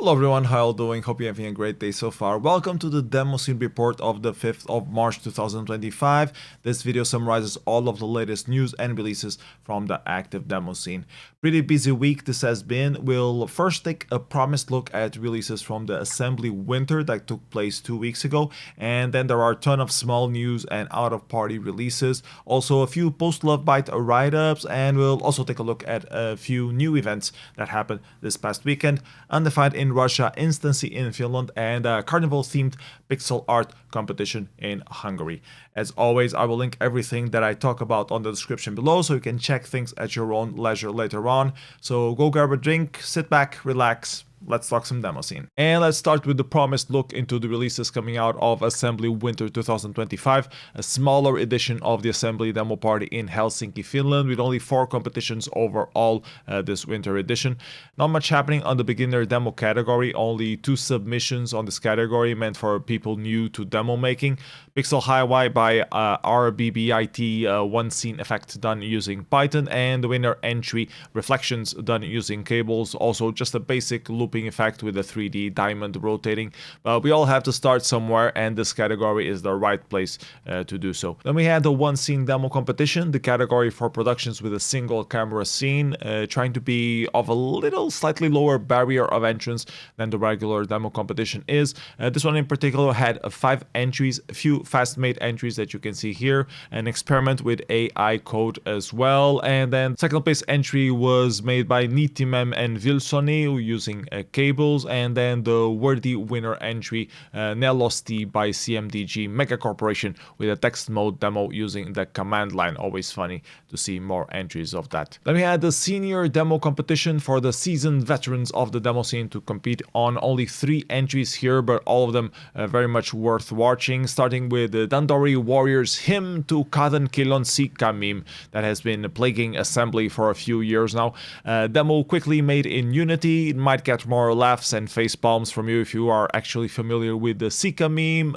Hello everyone, how are you doing? Hope you're having a great day so far. Welcome to the Demoscene report of the 5th of March 2025. This video summarizes all of the latest news and releases from the active Demoscene. Pretty busy week this has been. We'll first take a promised look at releases from the Assembly Winter that took place 2 weeks ago, and then there are a ton of small news and out-of-party releases. Also a few post-Lovebyte write-ups, and we'll also take a look at a few new events that happened this past weekend. Undefined in Russia, Instanssi in Finland, and a CARNIVAL-themed pixel art competition in Hungary. As always, I will link everything that I talk about on the description below, so you can check things at your own leisure later on. So go grab a drink, sit back, relax. Let's talk some Demoscene. And let's start with the promised look into the releases coming out of Assembly Winter 2025, a smaller edition of the Assembly demo party in Helsinki, Finland, with only 4 competitions overall this winter edition. Not much happening on the beginner demo category, only 2 submissions on this category meant for people new to demo making. Pixel Highway by RBBIT, one scene effect done using Python, and the winner entry Reflections done using cables, also just a basic looping effect with a 3D diamond rotating. But we all have to start somewhere, and this category is the right place to do so. Then we had the one scene demo competition, the category for productions with a single camera scene, trying to be of a little slightly lower barrier of entrance than the regular demo competition is. This one in particular had 5 entries, a few fast-made entries that you can see here, an experiment with AI code as well, and then second place entry was made by Nitimem and Vilsoni using cables, and then the worthy winner entry Nelosti by CMDG Mega Corporation with a text mode demo using the command line. Always funny to see more entries of that. Then we had the senior demo competition for the seasoned veterans of the demo scene to compete on. Only 3 entries here, but all of them very much worth watching, starting with the Dandori Warriors hymn to Kaden Kilon Sika meme that has been plaguing Assembly for a few years now. Demo quickly made in Unity. It might get more laughs and face palms from you if you are actually familiar with the Sika meme.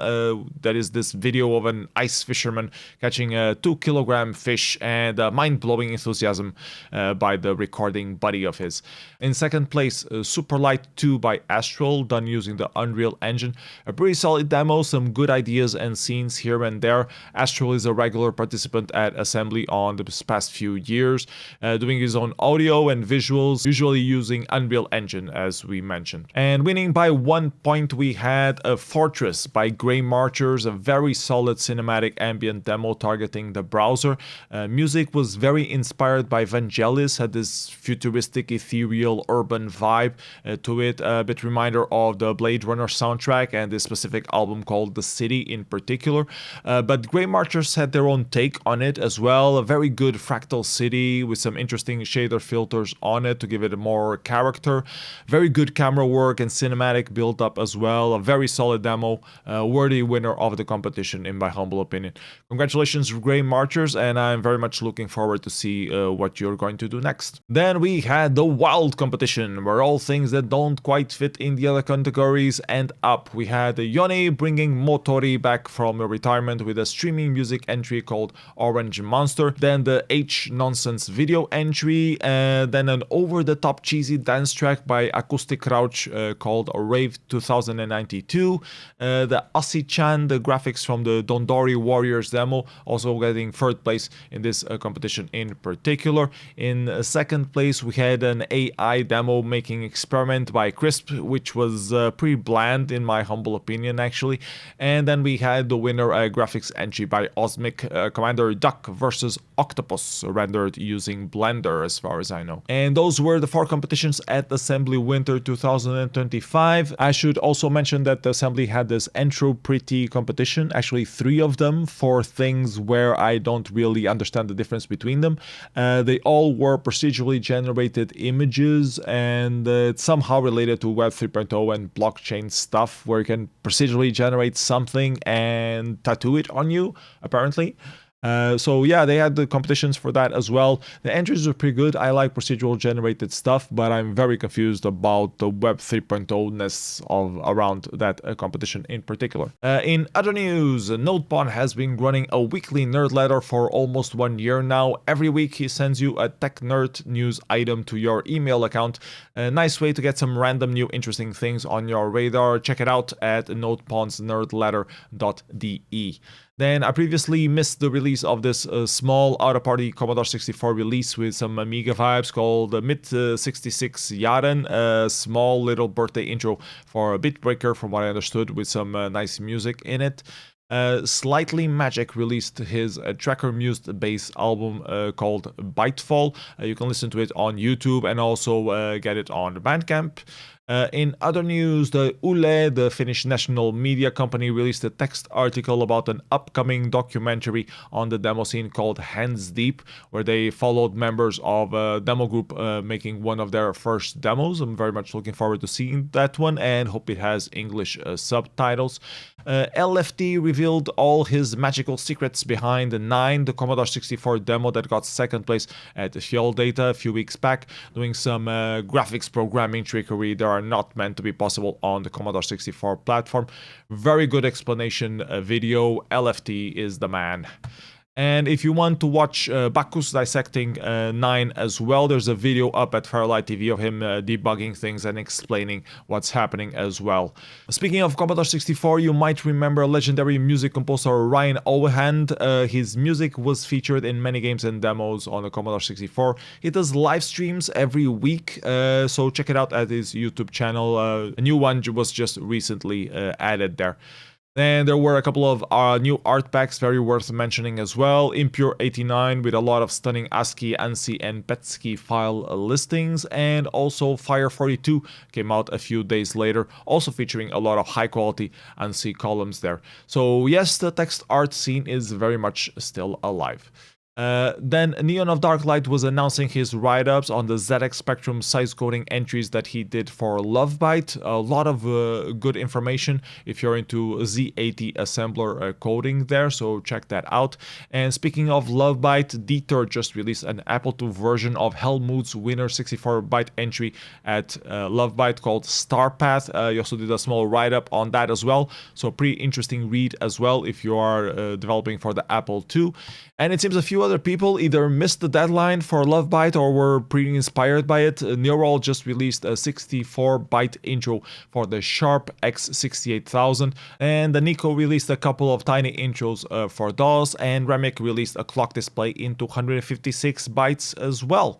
That is this video of an ice fisherman catching a 2-kilogram fish, and mind-blowing enthusiasm by the recording buddy of his. In second place, Superlight 2 by Astral, done using the Unreal Engine. A pretty solid demo, some good ideas and scenes here and there. Astral is a regular participant at Assembly on the past few years, doing his own audio and visuals, usually using Unreal Engine as we mentioned. And winning by 1 point, we had a Fortress by Grey Marchers, a very solid cinematic ambient demo targeting the browser. Music was very inspired by Vangelis, had this futuristic, ethereal, urban vibe to it, a bit reminder of the Blade Runner soundtrack and this specific album called The City in particular. But Grey Marchers had their own take on it as well, a very good fractal city with some interesting shader filters on it to give it a more character. Very good camera work and cinematic build up as well, a very solid demo, worthy winner of the competition in my humble opinion. Congratulations Grey Marchers, and I'm very much looking forward to see what you're going to do next. Then we had the Wild competition, where all things that don't quite fit in the other categories end up. We had Yone bringing Motori back from retirement with a streaming music entry called Orange Monster, then the H Nonsense video entry, then an over-the-top cheesy dance track by Acoustic Crouch called Rave 2092, the Asi-chan, the graphics from the Dondori Warriors demo, also getting 3rd place in this competition in particular. In second place, we had an AI demo making experiment by Crisp, which was pretty bland in my humble opinion actually. And then we had the winner graphics entry by Osmic, Commander Duck versus Octopus, rendered using Blender as far as I know. And those were the 4 competitions at Assembly Winter 2025. I should also mention that the Assembly had this Intro Pretty competition, actually 3 of them, for things where I don't really understand the difference between them. They all were procedurally generated images, and it's somehow related to Web 3.0 and blockchain stuff, where you can procedurally generate something and tattoo it on you, apparently. So yeah, they had the competitions for that as well. The entries are pretty good. I like procedural generated stuff, but I'm very confused about the Web 3.0-ness of around that competition in particular. In other news, nodepond has been running a weekly nerd letter for almost 1 year now. Every week he sends you a tech nerd news item to your email account. A nice way to get some random new interesting things on your radar. Check it out at nodepondsnerdletter.de. Then I previously missed the release of this small out-of-party Commodore 64 release with some Amiga vibes called Mid-66 Jahren, a small little birthday intro for a Bitbreaker from what I understood, with some nice music in it. Slightly Magic released his tracker mused bass album called Bytefall. You can listen to it on YouTube and also get it on Bandcamp. In other news, the Yle, the Finnish national media company, released a text article about an upcoming documentary on the Demoscene called Hands Deep, where they followed members of a demo group making one of their first demos. I'm very much looking forward to seeing that one and hope it has English subtitles. LFT revealed all his magical secrets behind the 9, the Commodore 64 demo that got second place at Fjell Data a few weeks back, doing some graphics programming trickery that are not meant to be possible on the Commodore 64 platform. Very good explanation video. LFT is the man. And if you want to watch Bacchus dissecting 9 as well, there's a video up at FairLight TV of him debugging things and explaining what's happening as well. Speaking of Commodore 64, you might remember legendary music composer Ryan Owehand. His music was featured in many games and demos on the Commodore 64. He does live streams every week, so check it out at his YouTube channel. A new one was just recently added there. And there were a couple of new art packs very worth mentioning as well. Impure 89 with a lot of stunning ASCII, ANSI, and PETSCII file listings. And also Fire 42 came out a few days later, also featuring a lot of high quality ANSI columns there. So yes, the text art scene is very much still alive. Then Neon of Darklite was announcing his write-ups on the ZX Spectrum size coding entries that he did for Lovebyte. A lot of good information if you're into Z80 assembler coding there, so check that out. And speaking of Lovebyte, Dieter just released an Apple II version of Helmut's winner 64-byte entry at Lovebyte called Starpath. He also did a small write-up on that as well, so pretty interesting read as well if you are developing for the Apple II. And it seems a few other people either missed the deadline for Lovebyte or were pretty inspired by it. Neural just released a 64-byte intro for the Sharp X68000, and the Nico released a couple of tiny intros for DOS, and Remic released a clock display in 256 bytes as well.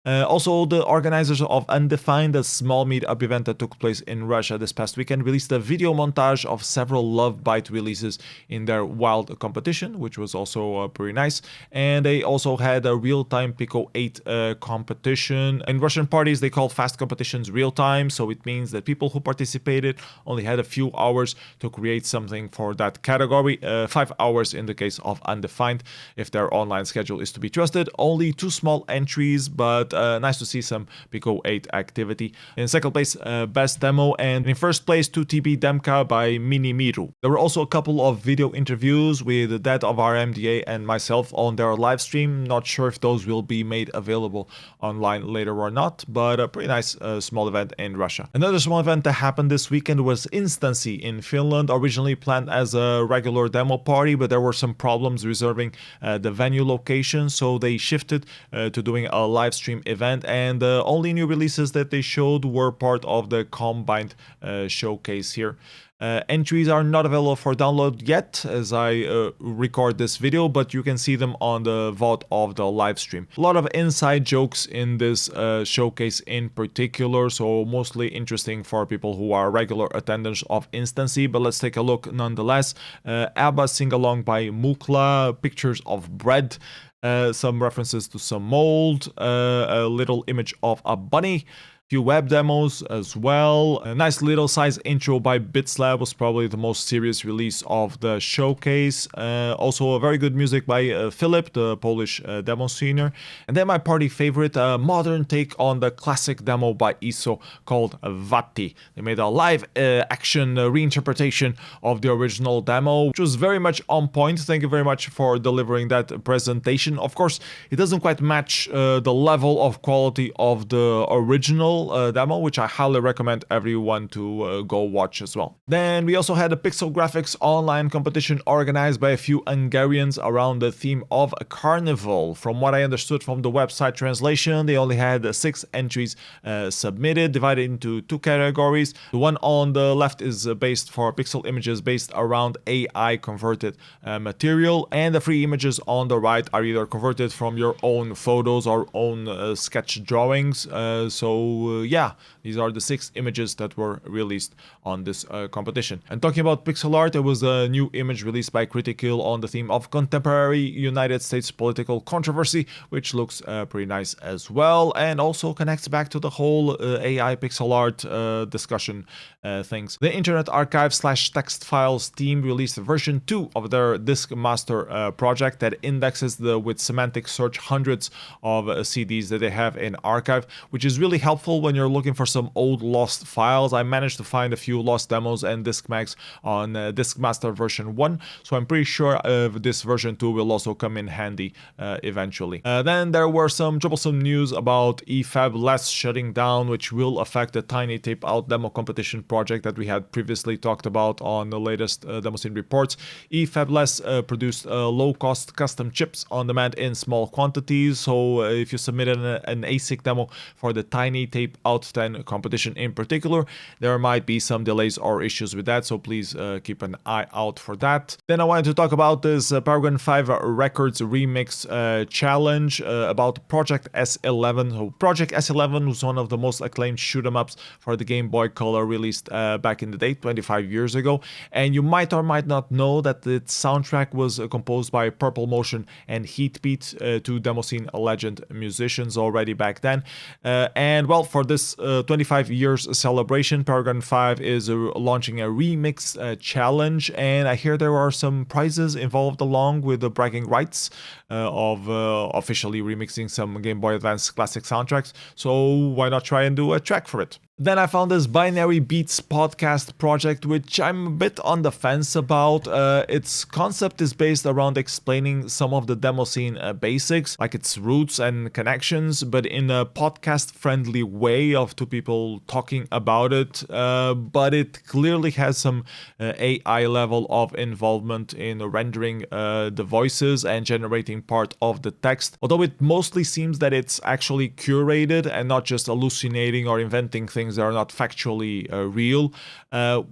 Also, the organizers of Undefined, a small meetup event that took place in Russia this past weekend, released a video montage of several Lovebyte releases in their wild competition, which was also pretty nice. And they also had a real-time Pico 8 competition. In Russian parties, they call fast competitions real-time, so it means that people who participated only had a few hours to create something for that category. 5 hours in the case of Undefined, if their online schedule is to be trusted. Only 2 small entries, but nice to see some Pico 8 activity. In second place, Best Demo, and in first place, 2TB Demka by Minimiru. There were also a couple of video interviews with Dad of RMDA and myself on their live stream. Not sure if those will be made available online later or not, but a pretty nice small event in Russia. Another small event that happened this weekend was Instanssi in Finland, originally planned as a regular demo party, but there were some problems reserving the venue location, so they shifted to doing a live stream event, and the only new releases that they showed were part of the combined showcase here. Entries are not available for download yet as I record this video, but you can see them on the VOD of the live stream. A lot of inside jokes in this showcase in particular, so mostly interesting for people who are regular attendants of Instanssi, but let's take a look nonetheless. ABBA Sing-Along by Mukla, pictures of bread, some references to some mold, a little image of a bunny, few web demos as well. A nice little size intro by Bitslab was probably the most serious release of the showcase. Also a very good music by Philip, the Polish demo scener. And then my party favorite, a modern take on the classic demo by ISO called Vatti. They made a live action reinterpretation of the original demo, which was very much on point. Thank you very much for delivering that presentation. Of course, it doesn't quite match the level of quality of the original demo, which I highly recommend everyone to go watch as well. Then we also had a pixel graphics online competition organized by a few Hungarians around the theme of Carnival. From what I understood from the website translation, they only had 6 entries submitted, divided into 2 categories. The one on the left is based for pixel images based around AI converted material, and the 3 images on the right are either converted from your own photos or own sketch drawings. Yeah, these are the 6 images that were released on this competition. And talking about pixel art, there was a new image released by Critikill on the theme of contemporary United States political controversy, which looks pretty nice as well, and also connects back to the whole AI pixel art discussion things. The Internet Archive / text files team released version 2 of their Discmaster project that indexes with semantic search hundreds of CDs that they have in archive, which is really helpful when you're looking for some old lost files. I managed to find a few lost demos and Discmags on Discmaster version 1, so I'm pretty sure this version 2 will also come in handy eventually. Then there were some troublesome news about Efabless shutting down, which will affect the Tiny Tapeout demo competition project that we had previously talked about on the latest Demoscene reports. Efabless produced low-cost custom chips on demand in small quantities, so if you submitted an ASIC demo for the Tiny Tapeout 10 competition in particular, there might be some delays or issues with that, so please keep an eye out for that. Then I wanted to talk about this Paragon 5 Records remix challenge about Project S11. So Project S11 was one of the most acclaimed shoot-em-ups for the Game Boy Color, released back in the day, 25 years ago, and you might or might not know that its soundtrack was composed by Purple Motion and Heatbeat, two Demoscene legend musicians already back then. And well, for this 25 years celebration, Paragon 5 is launching a remix challenge, and I hear there are some prizes involved along with the bragging rights of officially remixing some Game Boy Advance classic soundtracks, so why not try and do a track for it? Then I found this Binary Beats podcast project, which I'm a bit on the fence about. Its concept is based around explaining some of the Demoscene basics, like its roots and connections, but in a podcast-friendly way of 2 people talking about it. But it clearly has some AI level of involvement in rendering the voices and generating part of the text, although it mostly seems that it's actually curated and not just hallucinating or inventing things that are not factually real.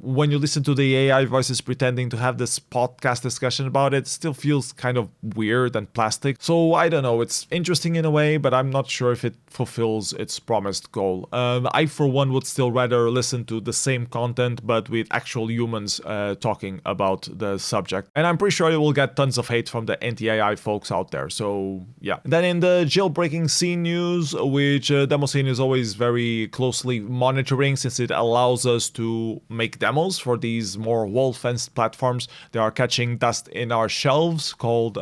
When you listen to the AI voices pretending to have this podcast discussion about it, still feels kind of weird and plastic. So I don't know, it's interesting in a way, but I'm not sure if it fulfills its promised goal. I for one would still rather listen to the same content but with actual humans talking about the subject, and I'm pretty sure it will get tons of hate from the anti-AI folks out there, so yeah. Then in the jailbreaking scene news, which Demoscene is always very closely monitoring since it allows us to make demos for these more wall-fenced platforms that are catching dust in our shelves called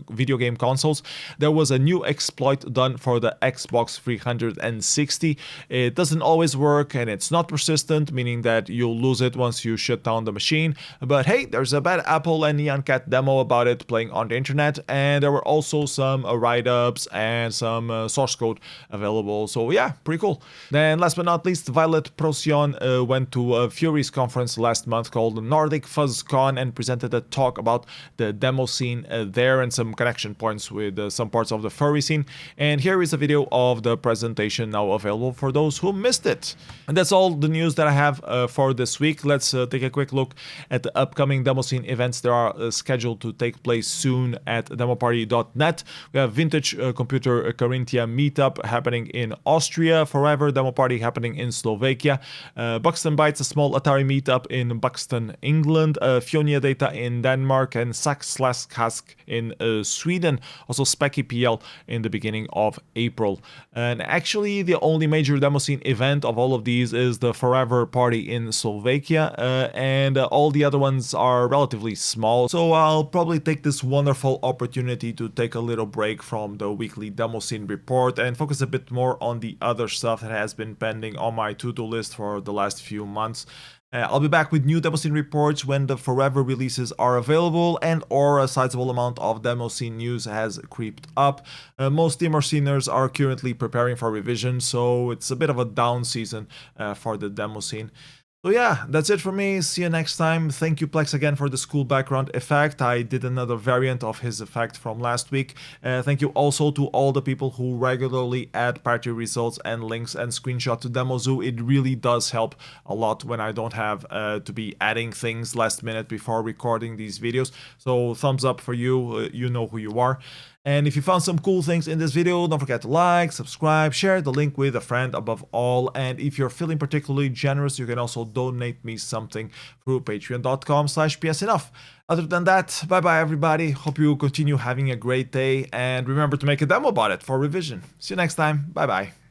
video game consoles. There was a new exploit done for the Xbox 360. It doesn't always work and it's not persistent, meaning that you'll lose it once you shut down the machine. But hey, there's a Bad Apple and Neon Cat demo about it playing on the internet, and there were also some write-ups and some source code available, so yeah, pretty cool. Then last but not least, Violet Procyon went to a Furries conference last month called Nordic FuzzCon and presented a talk about the demo scene there and some connection points with some parts of the furry scene. And here is a video of the presentation now available for those who missed it. And that's all the news that I have for this week. Let's take a quick look at the upcoming Demoscene events that are scheduled to take place soon at demoparty.net. We have Vintage Computer Carinthia meetup happening in Austria, Forever Demo Party happening in Slovakia, Buxton Bytes, a small Atari meetup in Buxton, England, Fionia Data in Denmark, and Sax/Kask in Sweden. Also Specky PL in the beginning of April. And actually the only major Demoscene event of all of these is the Forever Party in Slovakia, and all the other ones are relatively small. So I'll probably take this wonderful opportunity to take a little break from the weekly Demoscene report and focus a bit more on the other stuff that has been pending on my to-do list for the last few months. I'll be back with new Demoscene reports when the Forever releases are available and or a sizable amount of Demoscene news has creeped up. Most Demosceners are currently preparing for revision, so it's a bit of a down season for the Demoscene. So yeah, that's it for me. See you next time. Thank you Plex again for the school background effect. I did another variant of his effect from last week. Thank you also to all the people who regularly add party results and links and screenshot to Demozoo. It really does help a lot when I don't have to be adding things last minute before recording these videos. So thumbs up for you. You know who you are. And if you found some cool things in this video, don't forget to like, subscribe, share the link with a friend above all. And if you're feeling particularly generous, you can also donate me something through patreon.com/psenough. Other than that, bye-bye everybody. Hope you continue having a great day. And remember to make a demo about it for revision. See you next time. Bye-bye.